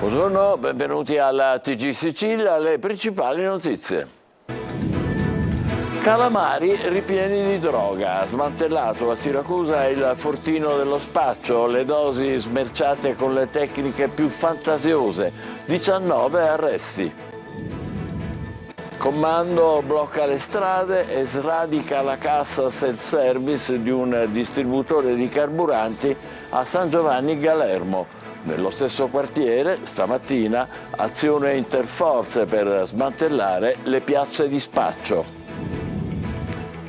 Buongiorno, benvenuti alla TG Sicilia, le principali notizie. Calamari ripieni di droga, smantellato a Siracusa il fortino dello spaccio, le dosi smerciate con le tecniche più fantasiose, 19 arresti. Comando blocca le strade e sradica la cassa self-service di un distributore di carburanti a San Giovanni Galermo. Nello stesso quartiere, stamattina, azione interforze per smantellare le piazze di spaccio.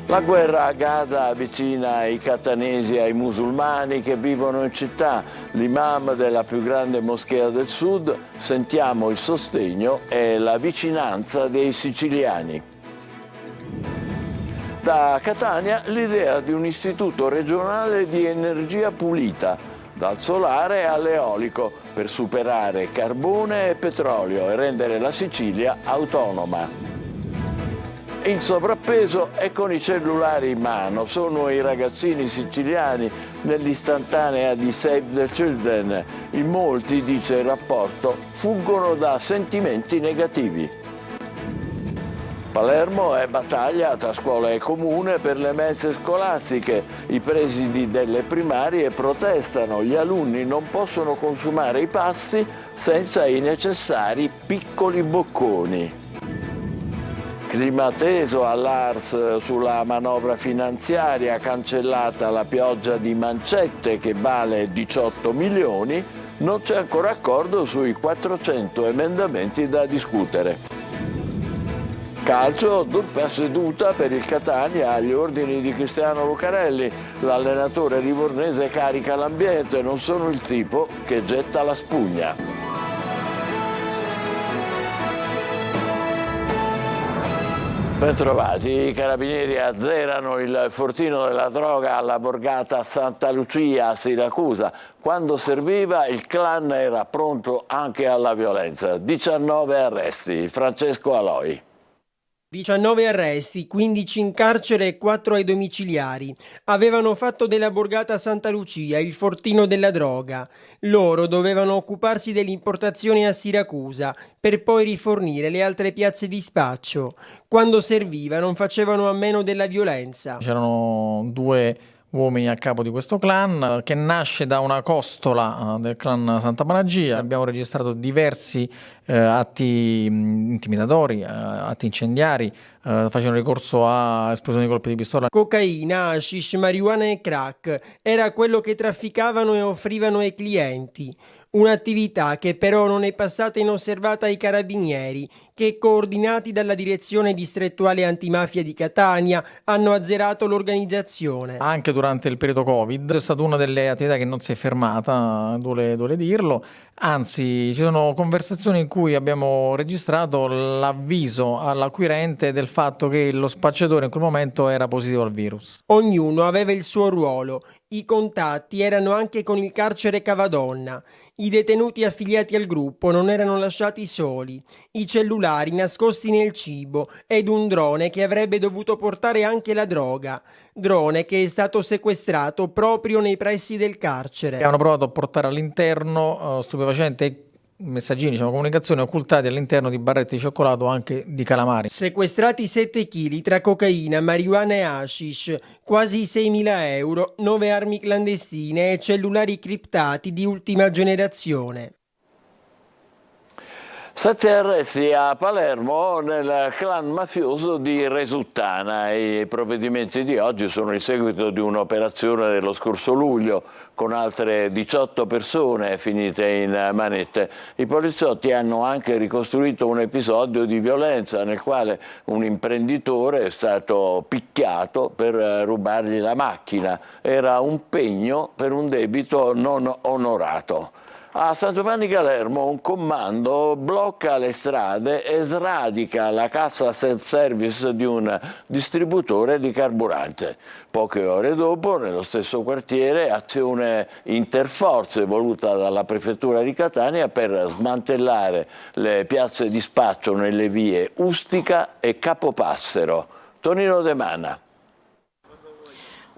La guerra a Gaza avvicina i catanesi ai musulmani che vivono in città. L'imam della più grande moschea del sud, sentiamo il sostegno e la vicinanza dei siciliani. Da Catania l'idea di un istituto regionale di energia pulita, dal solare all'eolico, per superare carbone e petrolio e rendere la Sicilia autonoma. In sovrappeso e con i cellulari in mano sono i ragazzini siciliani nell'istantanea di Save the Children. In molti, dice il rapporto, fuggono da sentimenti negativi. Palermo è battaglia tra scuola e comune per le mense scolastiche. I presidi delle primarie protestano, gli alunni non possono consumare i pasti senza i necessari piccoli bocconi. Clima teso all'Ars sulla manovra finanziaria, cancellata la pioggia di mancette che vale 18 milioni, non c'è ancora accordo sui 400 emendamenti da discutere. Calcio, doppia seduta per il Catania agli ordini di Cristiano Lucarelli. L'allenatore livornese carica l'ambiente, non sono il tipo che getta la spugna. Bentrovati, i carabinieri azzerano il fortino della droga alla borgata Santa Lucia a Siracusa. Quando serviva il clan era pronto anche alla violenza. 19 arresti. Francesco Aloi. 19 arresti, 15 in carcere e 4 ai domiciliari. Avevano fatto della borgata Santa Lucia il fortino della droga. Loro dovevano occuparsi dell'importazione a Siracusa per poi rifornire le altre piazze di spaccio. Quando serviva non facevano a meno della violenza. C'erano due uomini a capo di questo clan che nasce da una costola del clan Santa Panagia. Abbiamo registrato diversi atti intimidatori, atti incendiari, facevano ricorso a esplosioni di colpi di pistola. Cocaina, hashish, marijuana e crack era quello che trafficavano e offrivano ai clienti. Un'attività che però non è passata inosservata ai carabinieri, che coordinati dalla direzione distrettuale antimafia di Catania hanno azzerato l'organizzazione. Anche durante il periodo Covid è stata una delle attività che non si è fermata, duole dirlo, anzi ci sono conversazioni in cui abbiamo registrato l'avviso all'acquirente del fatto che lo spacciatore in quel momento era positivo al virus. Ognuno aveva il suo ruolo. I contatti erano anche con il carcere Cavadonna. I detenuti affiliati al gruppo non erano lasciati soli. I cellulari nascosti nel cibo ed un drone che avrebbe dovuto portare anche la droga. Drone che è stato sequestrato proprio nei pressi del carcere. Hanno provato a portare all'interno stupefacenti e messaggini, comunicazioni occultati all'interno di barrette di cioccolato anche di calamari. Sequestrati 7 kg tra cocaina, marijuana e hashish, quasi 6.000 euro, 9 armi clandestine e cellulari criptati di ultima generazione. 7 arresti a Palermo nel clan mafioso di Resuttana. I provvedimenti di oggi sono il seguito di un'operazione dello scorso luglio con altre 18 persone finite in manette. I poliziotti hanno anche ricostruito un episodio di violenza nel quale un imprenditore è stato picchiato per rubargli la macchina. Era un pegno per un debito non onorato. A San Giovanni Galermo un comando blocca le strade e sradica la cassa self-service di un distributore di carburante. Poche ore dopo, nello stesso quartiere, azione interforze voluta dalla prefettura di Catania per smantellare le piazze di spaccio nelle vie Ustica e Capopassero. Tonino De Mana.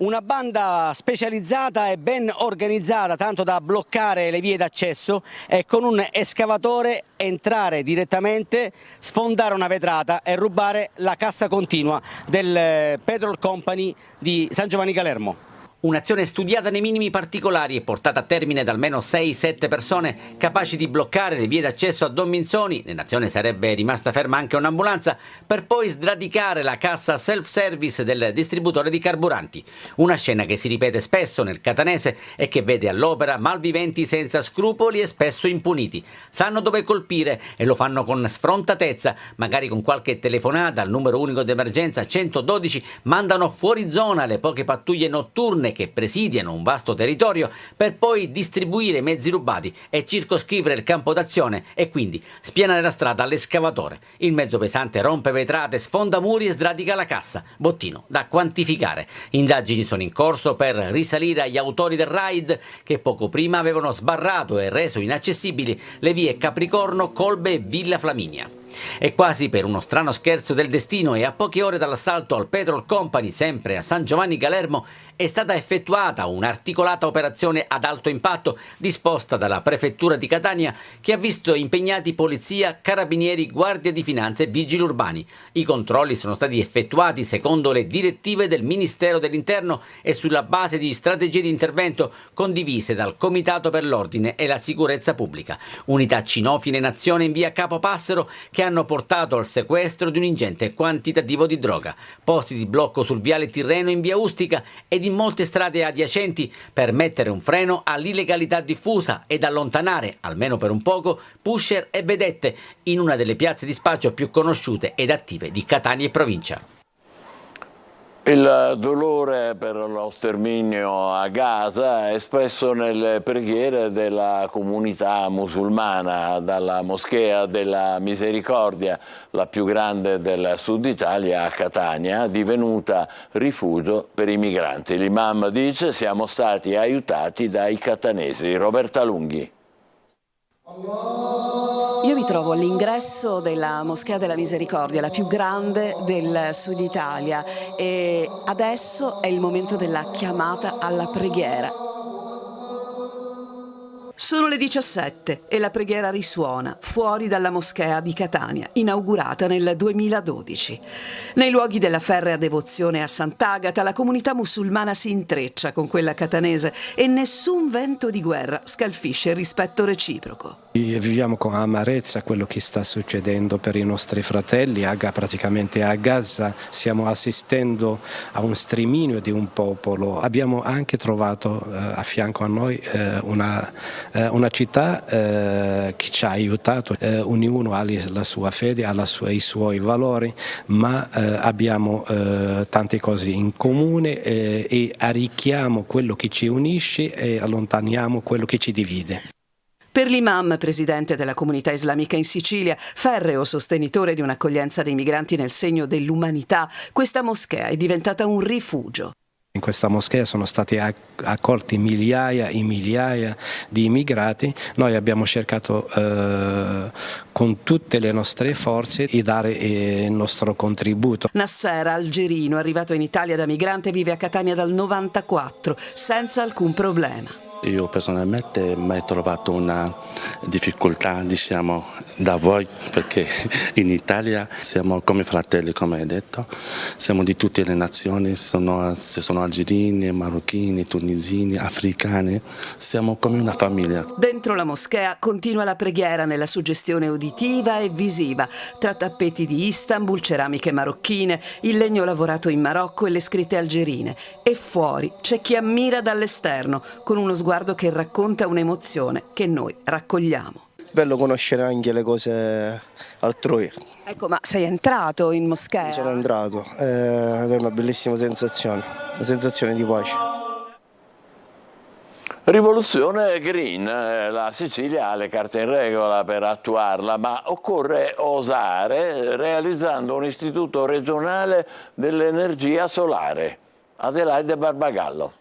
Una banda specializzata e ben organizzata, tanto da bloccare le vie d'accesso e con un escavatore entrare direttamente, sfondare una vetrata e rubare la cassa continua del Petrol Company di San Giovanni Calermo. Un'azione studiata nei minimi particolari e portata a termine da almeno 6-7 persone capaci di bloccare le vie d'accesso a Don Minzoni, nell'azione sarebbe rimasta ferma anche un'ambulanza, per poi sradicare la cassa self-service del distributore di carburanti. Una scena che si ripete spesso nel catanese e che vede all'opera malviventi senza scrupoli e spesso impuniti. Sanno dove colpire e lo fanno con sfrontatezza, magari con qualche telefonata al numero unico d'emergenza 112, mandano fuori zona le poche pattuglie notturne che presidiano un vasto territorio per poi distribuire i mezzi rubati e circoscrivere il campo d'azione e quindi spianare la strada all'escavatore. Il mezzo pesante rompe vetrate, sfonda muri e sradica la cassa. Bottino da quantificare. Indagini sono in corso per risalire agli autori del raid che poco prima avevano sbarrato e reso inaccessibili le vie Capricorno, Colbe e Villa Flaminia. E quasi per uno strano scherzo del destino e a poche ore dall'assalto al Petrol Company, sempre a San Giovanni Calermo, è stata effettuata un'articolata operazione ad alto impatto disposta dalla prefettura di Catania che ha visto impegnati polizia, carabinieri, guardia di finanza e vigili urbani. I controlli sono stati effettuati secondo le direttive del Ministero dell'Interno e sulla base di strategie di intervento condivise dal Comitato per l'Ordine e la Sicurezza Pubblica. Unità cinofile in azione in via Capo Passero che hanno portato al sequestro di un ingente quantitativo di droga. Posti di blocco sul viale Tirreno in via Ustica e in molte strade adiacenti per mettere un freno all'illegalità diffusa ed allontanare, almeno per un poco, pusher e vedette in una delle piazze di spaccio più conosciute ed attive di Catania e provincia. Il dolore per lo sterminio a Gaza è espresso nelle preghiere della comunità musulmana, dalla Moschea della Misericordia, la più grande del Sud Italia, a Catania, divenuta rifugio per i migranti. L'imam dice: siamo stati aiutati dai catanesi. Roberta Lunghi. Io mi trovo all'ingresso della Moschea della Misericordia, la più grande del Sud Italia, e adesso è il momento della chiamata alla preghiera. Sono le 17 e la preghiera risuona fuori dalla moschea di Catania, inaugurata nel 2012. Nei luoghi della ferrea devozione a Sant'Agata la comunità musulmana si intreccia con quella catanese e nessun vento di guerra scalfisce il rispetto reciproco. Viviamo con amarezza quello che sta succedendo per i nostri fratelli, praticamente a Gaza. Stiamo assistendo a un sterminio di un popolo. Abbiamo anche trovato a fianco a noi una città che ci ha aiutato, ognuno ha la sua fede, ha i suoi valori, ma abbiamo tante cose in comune e arricchiamo quello che ci unisce e allontaniamo quello che ci divide. Per l'imam, presidente della comunità islamica in Sicilia, ferreo sostenitore di un'accoglienza dei migranti nel segno dell'umanità, questa moschea è diventata un rifugio. In questa moschea sono stati accolti migliaia e migliaia di immigrati. Noi abbiamo cercato con tutte le nostre forze di dare il nostro contributo. Nasser, algerino, arrivato in Italia da migrante, vive a Catania dal 94 senza alcun problema. Io personalmente mai trovato una difficoltà, diciamo, da voi, perché in Italia siamo come fratelli, come hai detto, siamo di tutte le nazioni, se sono algerini, marocchini, tunisini, africani, siamo come una famiglia. Dentro la moschea continua la preghiera nella suggestione uditiva e visiva, tra tappeti di Istanbul, ceramiche marocchine, il legno lavorato in Marocco e le scritte algerine. E fuori c'è chi ammira dall'esterno, con uno sguardo che racconta un'emozione che noi raccogliamo. Bello conoscere anche le cose altrui. Ecco, ma sei entrato in moschea? Sono entrato ed è una bellissima sensazione, una sensazione di pace. Rivoluzione green, la Sicilia ha le carte in regola per attuarla, ma occorre osare realizzando un istituto regionale dell'energia solare. Adelaide Barbagallo.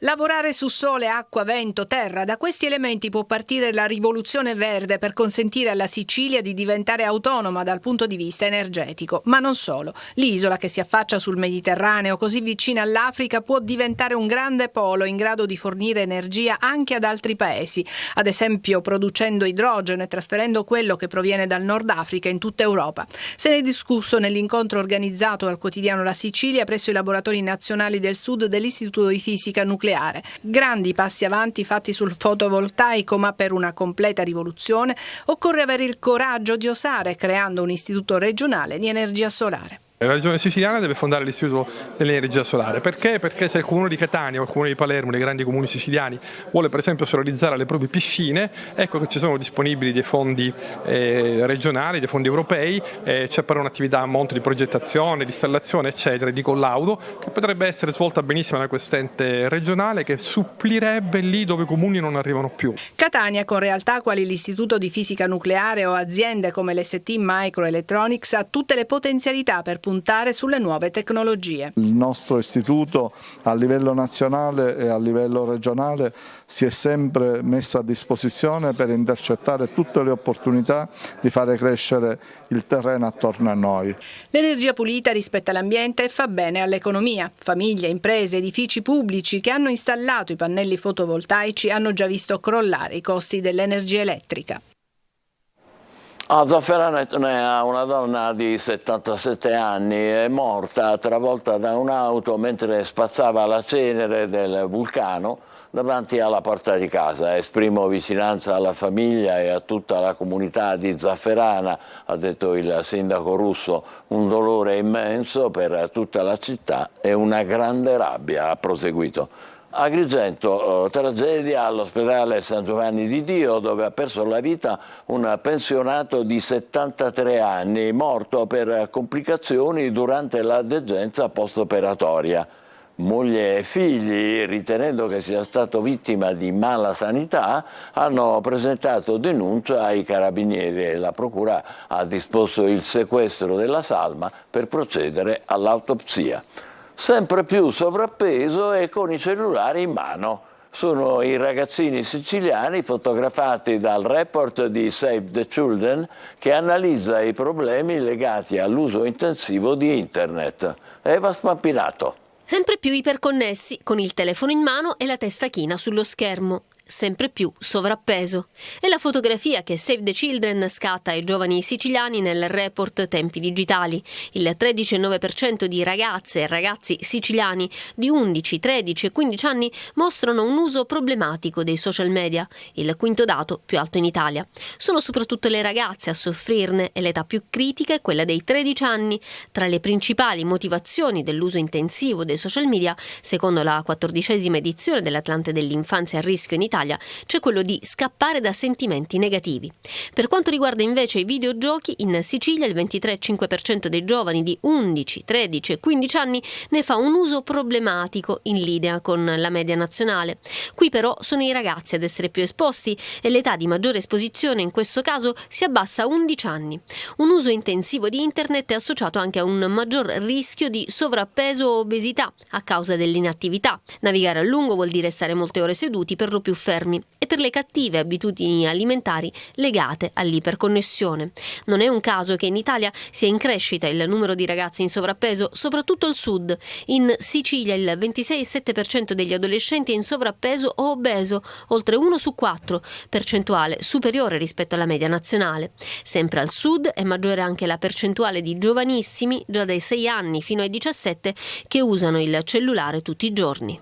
Lavorare su sole, acqua, vento, terra, da questi elementi può partire la rivoluzione verde per consentire alla Sicilia di diventare autonoma dal punto di vista energetico. Ma non solo. L'isola, che si affaccia sul Mediterraneo, così vicina all'Africa, può diventare un grande polo in grado di fornire energia anche ad altri paesi, ad esempio producendo idrogeno e trasferendo quello che proviene dal Nord Africa in tutta Europa. Se ne è discusso nell'incontro organizzato al quotidiano La Sicilia presso i laboratori nazionali del Sud dell'Istituto di Fisica Nucleare. Grandi passi avanti fatti sul fotovoltaico, ma per una completa rivoluzione occorre avere il coraggio di osare, creando un istituto regionale di energia solare. La regione siciliana deve fondare l'istituto dell'energia solare. Perché? Perché se il comune di Catania o il comune di Palermo, dei grandi comuni siciliani, vuole per esempio solarizzare le proprie piscine, ecco che ci sono disponibili dei fondi regionali, dei fondi europei, c'è però un'attività a monte di progettazione, di installazione eccetera, di collaudo, che potrebbe essere svolta benissimo da quest'ente regionale, che supplirebbe lì dove i comuni non arrivano più. Catania, con realtà quali l'Istituto di Fisica Nucleare o aziende come l'ST Microelectronics, ha tutte le potenzialità per puntare sulle nuove tecnologie. Il nostro istituto a livello nazionale e a livello regionale si è sempre messo a disposizione per intercettare tutte le opportunità di fare crescere il terreno attorno a noi. L'energia pulita rispetta l'ambiente e fa bene all'economia. Famiglie, imprese, edifici pubblici che hanno installato i pannelli fotovoltaici hanno già visto crollare i costi dell'energia elettrica. A Zafferana una donna di 77 anni è morta travolta da un'auto mentre spazzava la cenere del vulcano davanti alla porta di casa. Esprimo vicinanza alla famiglia e a tutta la comunità di Zafferana, ha detto il sindaco Russo, un dolore immenso per tutta la città e una grande rabbia, ha proseguito. A Agrigento, tragedia all'ospedale San Giovanni di Dio, dove ha perso la vita un pensionato di 73 anni, morto per complicazioni durante la degenza post-operatoria. Moglie e figli, ritenendo che sia stato vittima di mala sanità, hanno presentato denuncia ai carabinieri e la procura ha disposto il sequestro della salma per procedere all'autopsia. Sempre più sovrappeso e con i cellulari in mano. Sono i ragazzini siciliani fotografati dal report di Save the Children che analizza i problemi legati all'uso intensivo di Internet. Eva Spampinato. Sempre più iperconnessi, con il telefono in mano e la testa china sullo schermo. Sempre più sovrappeso. È la fotografia che Save the Children scatta ai giovani siciliani nel report Tempi Digitali. Il 13,9% di ragazze e ragazzi siciliani di 11, 13 e 15 anni mostrano un uso problematico dei social media, il quinto dato più alto in Italia. Sono soprattutto le ragazze a soffrirne e l'età più critica è quella dei 13 anni. Tra le principali motivazioni dell'uso intensivo dei social media, secondo la 14ª edizione dell'Atlante dell'infanzia a rischio in Italia, c'è quello di scappare da sentimenti negativi. Per quanto riguarda invece i videogiochi, in Sicilia il 23,5% dei giovani di 11, 13 e 15 anni ne fa un uso problematico, in linea con la media nazionale. Qui però sono i ragazzi ad essere più esposti e l'età di maggiore esposizione in questo caso si abbassa a 11 anni. Un uso intensivo di internet è associato anche a un maggior rischio di sovrappeso o obesità a causa dell'inattività. Navigare a lungo vuol dire stare molte ore seduti, per lo più fermi, e per le cattive abitudini alimentari legate all'iperconnessione. Non è un caso che in Italia sia in crescita il numero di ragazzi in sovrappeso, soprattutto al sud. In Sicilia il 26,7% degli adolescenti è in sovrappeso o obeso, oltre 1 su 4, percentuale superiore rispetto alla media nazionale. Sempre al sud è maggiore anche la percentuale di giovanissimi, già dai 6 anni fino ai 17, che usano il cellulare tutti i giorni.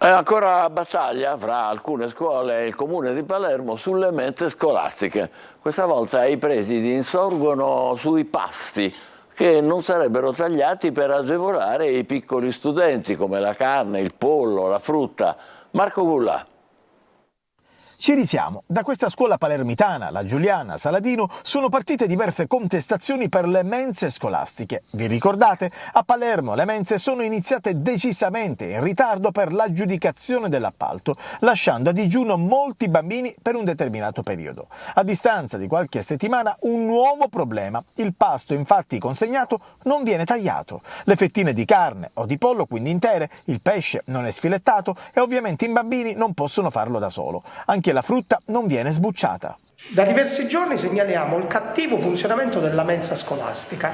È ancora battaglia fra alcune scuole e il comune di Palermo sulle mense scolastiche. Questa volta i presidi insorgono sui pasti che non sarebbero tagliati per agevolare i piccoli studenti come la carne, il pollo, la frutta. Marco Gulla. Ci risiamo. Da questa scuola palermitana, la Giuliana Saladino, sono partite diverse contestazioni per le mense scolastiche. Vi ricordate? A Palermo le mense sono iniziate decisamente in ritardo per l'aggiudicazione dell'appalto, lasciando a digiuno molti bambini per un determinato periodo. A distanza di qualche settimana un nuovo problema. Il pasto infatti consegnato non viene tagliato. Le fettine di carne o di pollo quindi intere, il pesce non è sfilettato e ovviamente i bambini non possono farlo da solo. Anche la frutta non viene sbucciata. Da diversi giorni segnaliamo il cattivo funzionamento della mensa scolastica.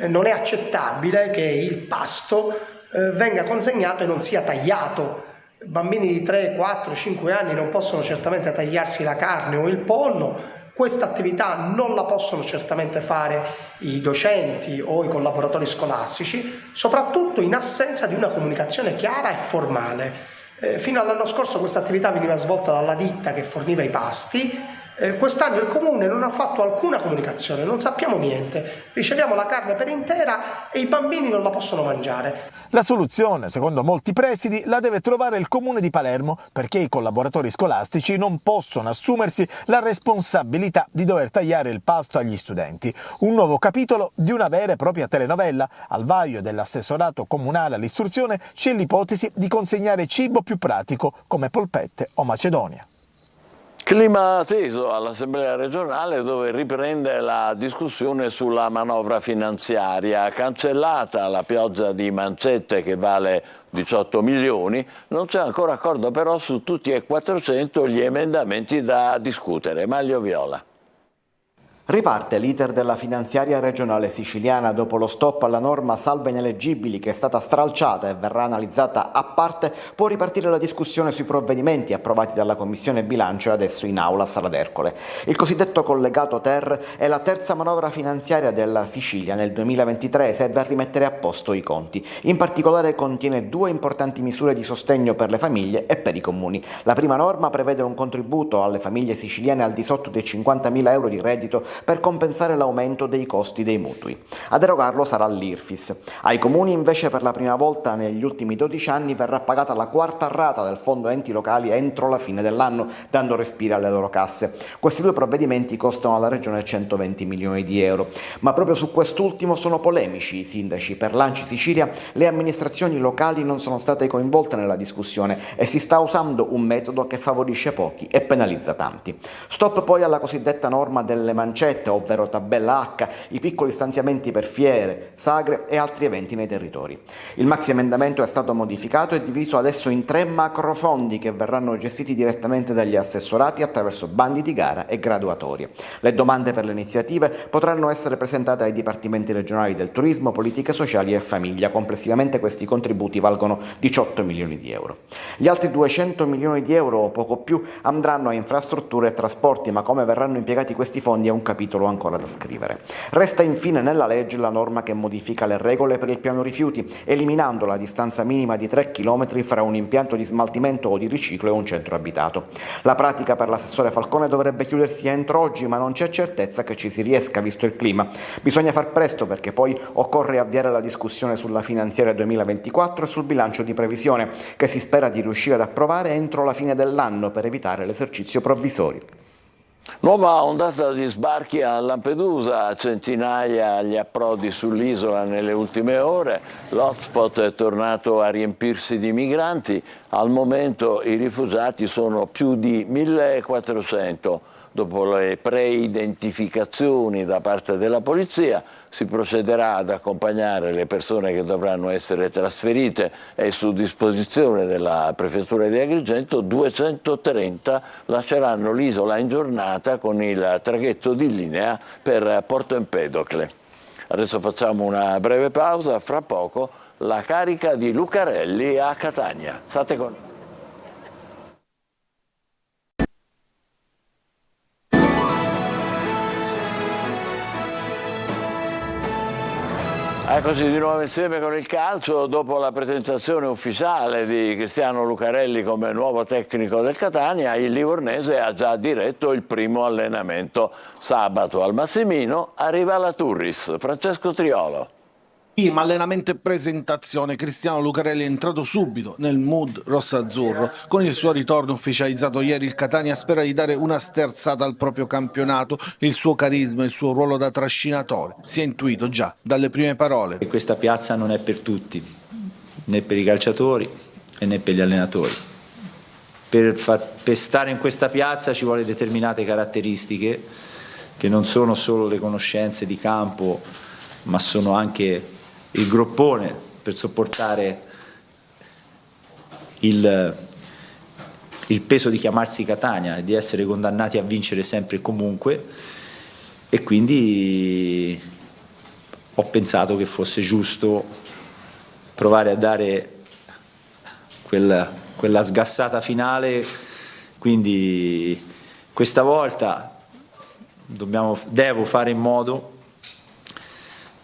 Non è accettabile che il pasto venga consegnato e non sia tagliato. Bambini di 3, 4, 5 anni non possono certamente tagliarsi la carne o il pollo. Questa attività non la possono certamente fare i docenti o i collaboratori scolastici, soprattutto in assenza di una comunicazione chiara e formale. Fino all'anno scorso questa attività veniva svolta dalla ditta che forniva i pasti. Quest'anno il comune non ha fatto alcuna comunicazione, non sappiamo niente. Riceviamo la carne per intera e i bambini non la possono mangiare. La soluzione, secondo molti presidi, la deve trovare il comune di Palermo, perché i collaboratori scolastici non possono assumersi la responsabilità di dover tagliare il pasto agli studenti. Un nuovo capitolo di una vera e propria telenovela. Al vaglio dell'assessorato comunale all'istruzione c'è l'ipotesi di consegnare cibo più pratico come polpette o macedonia. Clima teso all'Assemblea regionale, dove riprende la discussione sulla manovra finanziaria. Cancellata la pioggia di mancette che vale 18 milioni, non c'è ancora accordo però su tutti e 400 gli emendamenti da discutere. Maglio Viola. Riparte l'iter della finanziaria regionale siciliana dopo lo stop alla norma salva ineleggibili che è stata stralciata e verrà analizzata a parte. Può ripartire la discussione sui provvedimenti approvati dalla Commissione Bilancio e adesso in aula a Sala d'Ercole. Il cosiddetto collegato Ter è la terza manovra finanziaria della Sicilia nel 2023 e serve a rimettere a posto i conti. In particolare contiene 2 importanti misure di sostegno per le famiglie e per i comuni. La prima norma prevede un contributo alle famiglie siciliane al di sotto dei 50.000 euro di reddito per compensare l'aumento dei costi dei mutui. Ad erogarlo sarà l'IRFIS. Ai comuni invece per la prima volta negli ultimi 12 anni verrà pagata la quarta rata del fondo enti locali entro la fine dell'anno, dando respiro alle loro casse. Questi 2 provvedimenti costano alla Regione 120 milioni di euro. Ma proprio su quest'ultimo sono polemici i sindaci. Per l'ANCI Sicilia le amministrazioni locali non sono state coinvolte nella discussione e si sta usando un metodo che favorisce pochi e penalizza tanti. Stop poi alla cosiddetta norma delle mancette, ovvero tabella H, i piccoli stanziamenti per fiere, sagre e altri eventi nei territori. Il maxi emendamento è stato modificato e diviso adesso in 3 macrofondi che verranno gestiti direttamente dagli assessorati attraverso bandi di gara e graduatorie. Le domande per le iniziative potranno essere presentate ai dipartimenti regionali del turismo, politiche sociali e famiglia. Complessivamente questi contributi valgono 18 milioni di euro. Gli altri 200 milioni di euro o poco più andranno a infrastrutture e trasporti, ma come verranno impiegati questi fondi è un capitolo ancora da scrivere. Resta infine nella legge la norma che modifica le regole per il piano rifiuti, eliminando la distanza minima di 3 km fra un impianto di smaltimento o di riciclo e un centro abitato. La pratica per l'assessore Falcone dovrebbe chiudersi entro oggi, ma non c'è certezza che ci si riesca visto il clima. Bisogna far presto perché poi occorre avviare la discussione sulla finanziaria 2024 e sul bilancio di previsione, che si spera di riuscire ad approvare entro la fine dell'anno per evitare l'esercizio provvisorio. Nuova ondata di sbarchi a Lampedusa, centinaia gli approdi sull'isola nelle ultime ore, l'hotspot è tornato a riempirsi di migranti, al momento i rifugiati sono più di 1.400, dopo le pre-identificazioni da parte della polizia. Si procederà ad accompagnare le persone che dovranno essere trasferite e su disposizione della Prefettura di Agrigento 230 lasceranno l'isola in giornata con il traghetto di linea per Porto Empedocle. Adesso facciamo una breve pausa, fra poco la carica di Lucarelli a Catania. State con noi. Eccoci di nuovo insieme con il calcio. Dopo la presentazione ufficiale di Cristiano Lucarelli come nuovo tecnico del Catania, il livornese ha già diretto il primo allenamento. Sabato al Massimino arriva la Turris. Francesco Triolo. Prima allenamento e presentazione, Cristiano Lucarelli è entrato subito nel mood rosso-azzurro. Con il suo ritorno ufficializzato ieri, il Catania spera di dare una sterzata al proprio campionato. Il suo carisma, il suo ruolo da trascinatore si è intuito già dalle prime parole. Questa piazza non è per tutti, né per i calciatori né per gli allenatori. Per stare in questa piazza ci vuole determinate caratteristiche che non sono solo le conoscenze di campo, ma sono anche il groppone per sopportare il peso di chiamarsi Catania e di essere condannati a vincere sempre e comunque, e quindi ho pensato che fosse giusto provare a dare quella sgassata finale, quindi questa volta devo fare in modo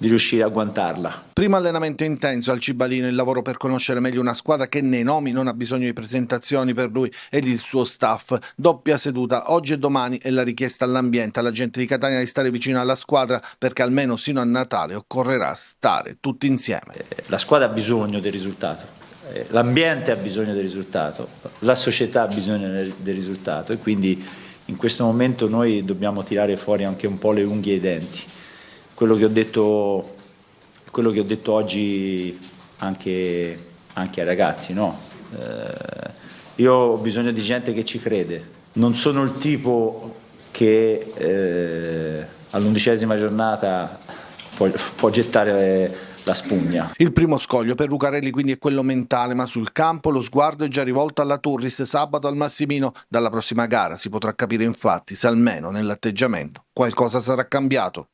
di riuscire a agguantarla. Primo allenamento intenso al Cibalino, il lavoro per conoscere meglio una squadra che nei nomi non ha bisogno di presentazioni per lui ed il suo staff. Doppia seduta oggi e domani e la richiesta all'ambiente, alla gente di Catania di stare vicino alla squadra, perché almeno sino a Natale occorrerà stare tutti insieme. La squadra ha bisogno del risultato, l'ambiente ha bisogno del risultato, la società ha bisogno del risultato, e quindi in questo momento noi dobbiamo tirare fuori anche un po' le unghie e i denti. Quello che ho detto oggi anche ai ragazzi, no? Io ho bisogno di gente che ci crede. Non sono il tipo che all'11ª giornata può gettare la spugna. Il primo scoglio per Lucarelli quindi è quello mentale, ma sul campo lo sguardo è già rivolto alla Turris sabato al Massimino. Dalla prossima gara si potrà capire infatti se almeno nell'atteggiamento qualcosa sarà cambiato.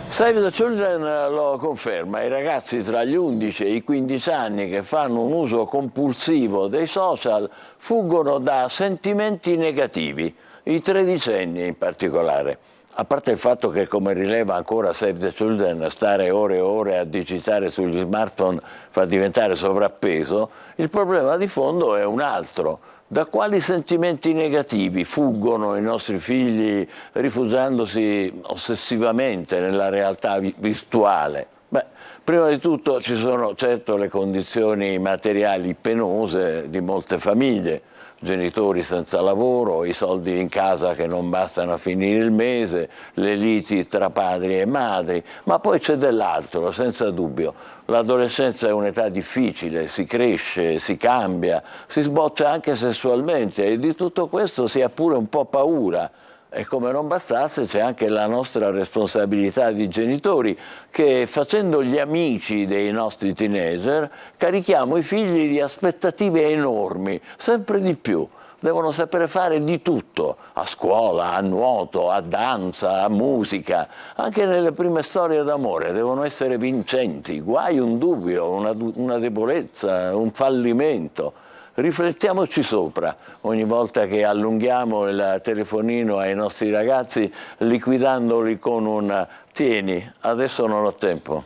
Save the Children lo conferma, i ragazzi tra gli 11 e i 15 anni che fanno un uso compulsivo dei social fuggono da sentimenti negativi, i tredicenni in particolare. A parte il fatto che, come rileva ancora Save the Children, stare ore e ore a digitare sugli smartphone fa diventare sovrappeso, il problema di fondo è un altro. Da quali sentimenti negativi fuggono i nostri figli rifugiandosi ossessivamente nella realtà virtuale? Beh, prima di tutto ci sono certo le condizioni materiali penose di molte famiglie, genitori senza lavoro, i soldi in casa che non bastano a finire il mese, le liti tra padri e madri, ma poi c'è dell'altro, senza dubbio. L'adolescenza è un'età difficile, si cresce, si cambia, si sboccia anche sessualmente e di tutto questo si ha pure un po' paura. E come non bastasse c'è anche la nostra responsabilità di genitori che, facendo gli amici dei nostri teenager, carichiamo i figli di aspettative enormi, sempre di più. Devono sapere fare di tutto, a scuola, a nuoto, a danza, a musica. Anche nelle prime storie d'amore devono essere vincenti, guai un dubbio, una debolezza, un fallimento. Riflettiamoci sopra ogni volta che allunghiamo il telefonino ai nostri ragazzi liquidandoli con un "tieni, adesso non ho tempo".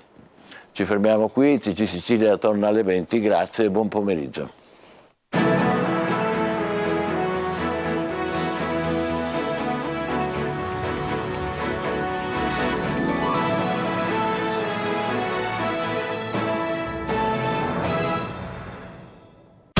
Ci fermiamo qui, TG Sicilia torna alle 20, grazie e buon pomeriggio.